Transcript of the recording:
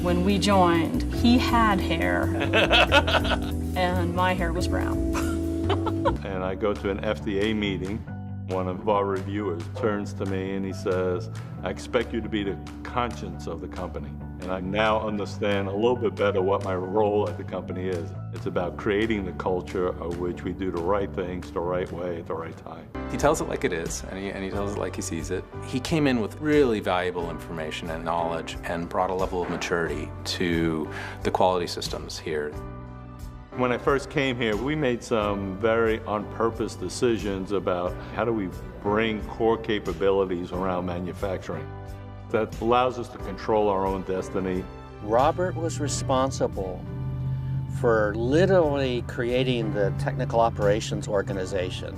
When we joined, he had hair, and my hair was brown. And I go to an FDA meeting. One of our reviewers turns to me and he says, I expect you to be the conscience of the company. And I now understand a little bit better what my role at the company is. It's about creating the culture of which we do the right things the right way at the right time. He tells it like it is, and he tells it like he sees it. He came in with really valuable information and knowledge and brought a level of maturity to the quality systems here. When I first came here, we made some very on-purpose decisions about how do we bring core capabilities around manufacturing. That allows us to control our own destiny. Robert was responsible for literally creating the technical operations organization.